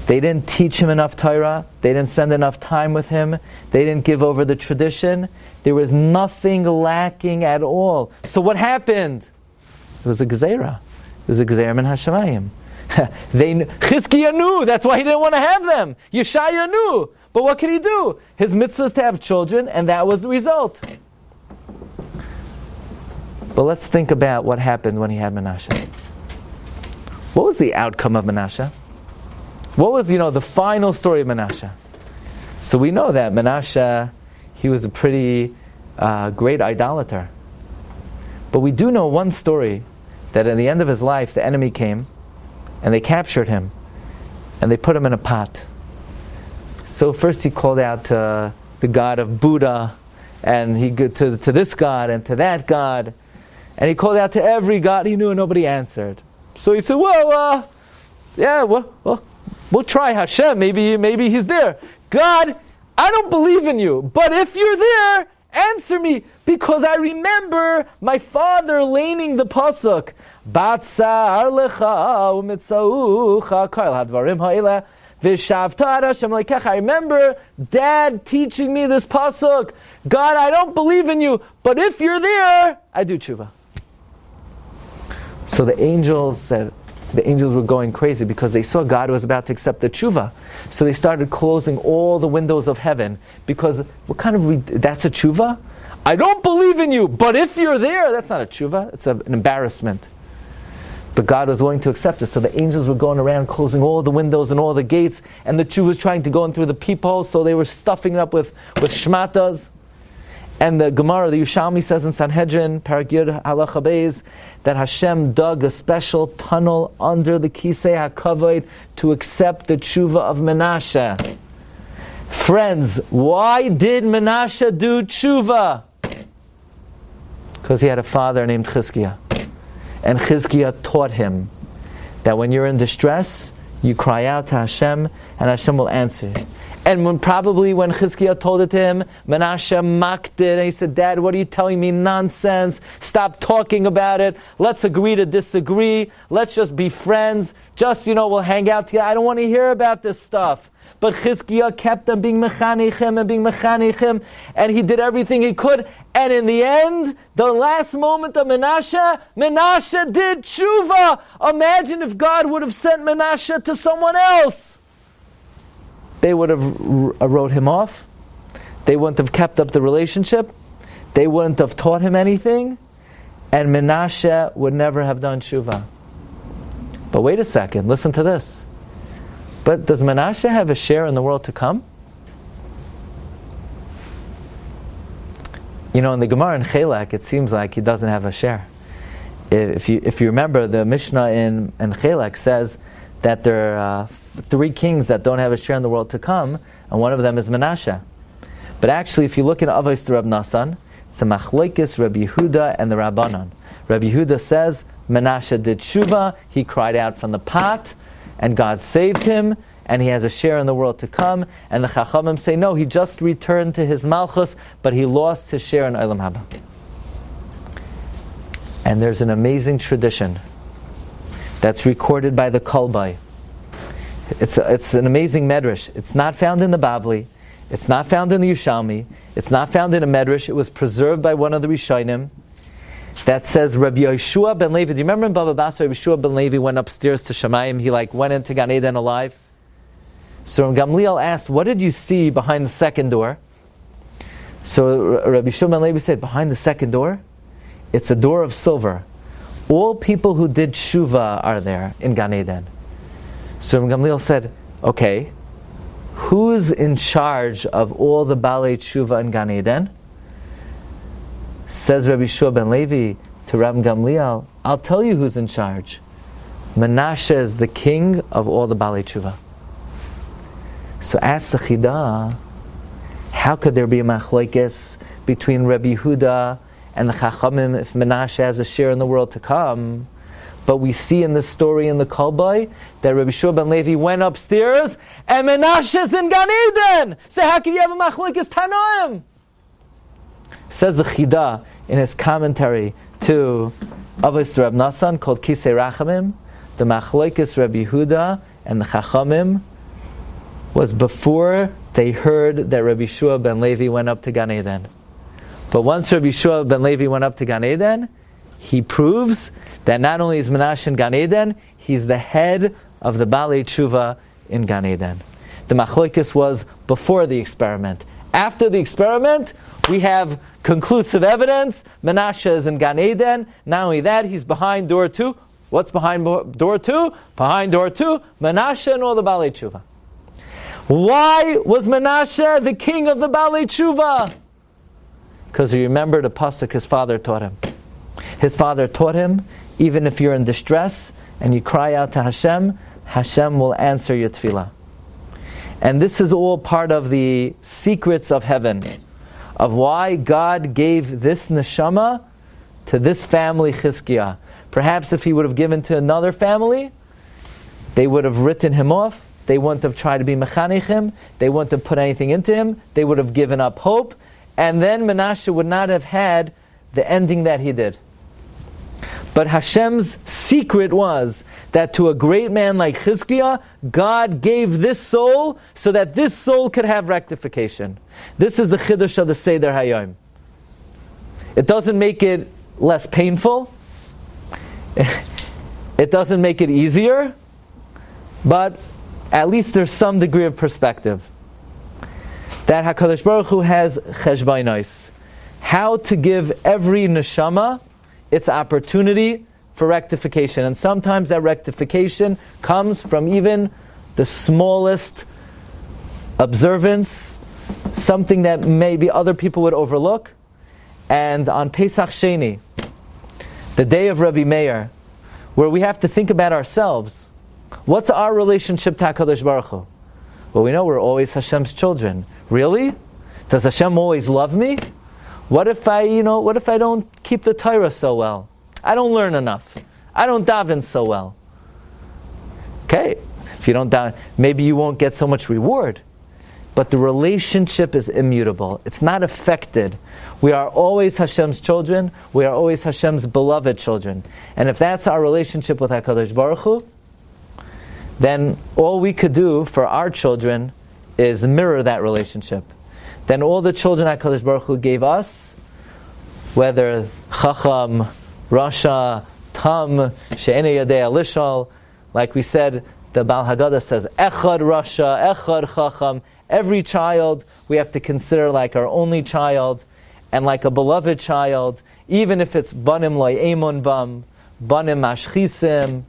they didn't teach him enough Torah? They didn't spend enough time with him? They didn't give over the tradition? There was nothing lacking at all. So what happened? It was a gzeira. It was a gzeira min hashamayim. Chizkiah knew. That's why he didn't want to have them. Yeshaya knew. But what could he do? His mitzvah is to have children, and that was the result. But let's think about what happened when he had Menashe. What was the outcome of Menashe? What was, the final story of Menashe? So we know that Menashe, he was a pretty great idolater. But we do know one story, that at the end of his life, the enemy came, and they captured him, and they put him in a pot. So first he called out to the god of Buddha, and he to this god and to that god, and he called out to every god he knew, and nobody answered. So he said, we'll try Hashem. Maybe he's there. God, I don't believe in you, but if you're there, answer me, because I remember my father laning the pasuk. Batsar lecha umitzaucha kol hadvarim ha'ila. I remember Dad teaching me this pasuk. God, I don't believe in you, but if you're there, I do tshuva. So the angels were going crazy because they saw God was about to accept the tshuva. So they started closing all the windows of heaven, because that's a tshuva? I don't believe in you, but if you're there, that's not a tshuva, it's an embarrassment. But God was willing to accept it. So the angels were going around closing all the windows and all the gates, and the Jew was trying to go in through the peepholes, so they were stuffing it up with shmatas. And the Gemara, the Yerushalmi says in Sanhedrin, Parak Yud Halacha Beis, that Hashem dug a special tunnel under the Kisei HaKavod to accept the tshuva of Menashe. Friends, why did Menashe do tshuva? Because he had a father named Chizkiah. And Chizkiah taught him that when you're in distress, you cry out to Hashem, and Hashem will answer. And when Chizkiah told it to him, Menashe mocked it, and he said, Dad, what are you telling me? Nonsense. Stop talking about it. Let's agree to disagree. Let's just be friends. Just, we'll hang out together. I don't want to hear about this stuff. But Chizkiah kept on being mechanichim, and he did everything he could. And in the end, the last moment of Menashe did tshuva. Imagine if God would have sent Menashe to someone else. They would have wrote him off. They wouldn't have kept up the relationship. They wouldn't have taught him anything. And Menashe would never have done tshuva. But wait a second, listen to this. But does Menashe have a share in the world to come? In the Gemara in Chelek, it seems like he doesn't have a share. If you remember, the Mishnah in Chelek says that there are 3 kings that don't have a share in the world to come, and one of them is Menashe. But actually, if you look in Avos to Reb Nasan, it's a machlokes Rabbi Yehuda and the Rabbanan. Rabbi Yehuda says Menashe did tshuva, he cried out from the pot, and God saved him, and he has a share in the world to come. And the Chachamim say, no, he just returned to his malchus, but he lost his share in Olam Haba. And there's an amazing tradition that's recorded by the Kolbai. It's an amazing medrash. It's not found in the Bavli. It's not found in the Yerushalmi. It's not found in a medrash. It was preserved by one of the Rishonim. That says Rabbi Yeshua ben Levi. Do you remember in Baba Basra, Rabbi Yeshua ben Levi went upstairs to Shemayim? He went into Gan Eden alive. So Gamliel asked, what did you see behind the second door? So Rabbi Yeshua ben Levi said, behind the second door? It's a door of silver. All people who did tshuva are there in Gan Eden. So Gamliel said, okay, who's in charge of all the Balei Tshuva in Gan Eden? Says Rabbi Yeshua ben Levi to Rabbi Gamliel, I'll tell you who's in charge. Menashe is the king of all the Balei Tshuva. So ask the Chidah, how could there be a machlokes between Rabbi Yehuda and the Chachamim if Menashe has a share in the world to come? But we see in this story in the Kolbai that Rabbi Yeshua ben Levi went upstairs and Menashe's in Gan Eden. So how can you have a machlokes Tanoim? Says the Chidah in his commentary to Avos Reb Nasan called Kisei Rachamim, the machlokes Rabbi Yehuda and the Chachamim was before they heard that Rabbi Yeshua ben Levi went up to Gan Eden. But once Rabbi Yeshua ben Levi went up to Gan Eden, he proves that not only is Menashe in Gan Eden, he's the head of the Balei Tshuva in Gan Eden. The machlokes was before the experiment. After the experiment, we have conclusive evidence. Menashe is in Gan Eden. Not only that, he's behind door 2. What's behind door 2? Behind door 2, Menashe and all the Balei Tshuva. Why was Menashe the king of the Balei Tshuva? Because he remembered a pasuk his father taught him. His father taught him, even if you're in distress and you cry out to Hashem, Hashem will answer your tefillah. And this is all part of the secrets of heaven, of why God gave this neshama to this family Chizkiah. Perhaps if he would have given to another family, they would have written him off. They wouldn't have tried to be mechanic him. They wouldn't have put anything into him. They would have given up hope. And then Menashe would not have had the ending that he did. But Hashem's secret was that to a great man like Chizkiah, God gave this soul so that this soul could have rectification. This is the chiddush of the Seder Hayom. It doesn't make it less painful. It doesn't make it easier. But at least there's some degree of perspective. That HaKadosh Baruch Hu has cheshbainos. How to give every neshama its opportunity for rectification. And sometimes that rectification comes from even the smallest observance, something that maybe other people would overlook. And on Pesach Sheini, the day of Rebbi Meir, where we have to think about ourselves, what's our relationship to HaKadosh Baruch Hu? Well, we know we're always Hashem's children. Really? Does Hashem always love me? What if I don't keep the Torah so well? I don't learn enough. I don't daven so well. Okay, if you don't daven, maybe you won't get so much reward. But the relationship is immutable. It's not affected. We are always Hashem's children. We are always Hashem's beloved children. And if that's our relationship with HaKadosh Baruch Hu, then all we could do for our children is mirror that relationship. Then all the children HaKadosh Baruch Hu gave us, whether Chacham, Rasha, Tam, She'enei Yadei Lishal, like we said, the Baal Haggadah says, Echad Rasha, Echad Chacham. Every child we have to consider like our only child and like a beloved child, even if it's Banim Lo Emun Bam, Banim Mashchisim.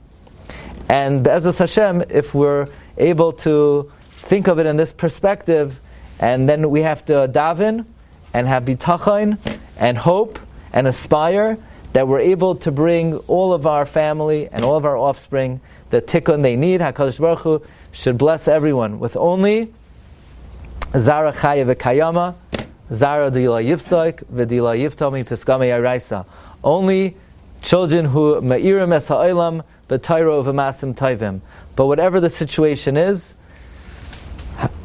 And Be'ezus Hashem, if we're able to think of it in this perspective, and then we have to daven and have bitachon and hope and aspire that we're able to bring all of our family and all of our offspring the tikkun they need. HaKadosh Baruch Hu should bless everyone with only Zara Chaya V'Kayama, Zara Dila Yivsoik, V'Dila Yivtomi Piskame Yaraisa. Only children who Me'irim Es Ha'olam, B'Tairo V'Masim Taivim. But whatever the situation is,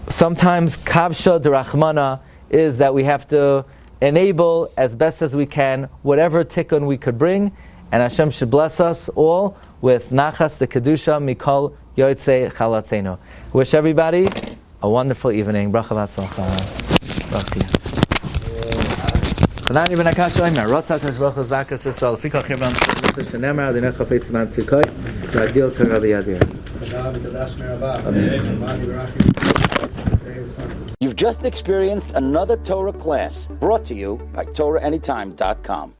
sometimes Kavsha D'Rachmana is that we have to enable as best as we can whatever tikkun we could bring, and Hashem should bless us all with Nachas the Kedusha Mikol Yahrtzeit Chalatzenu. Wish everybody a wonderful evening. Bracha v'atzlacha. Love to you. Chanani ben Akash Omer, Rotzah Kadosh Baruch Hu Zakas Yisrael, Fikach Yirvam Shemach Shenemar, Adonai Chafetz Man Tzikoy, Yagdil Torah B'Yadir. You've just experienced another Torah class brought to you by TorahAnytime.com.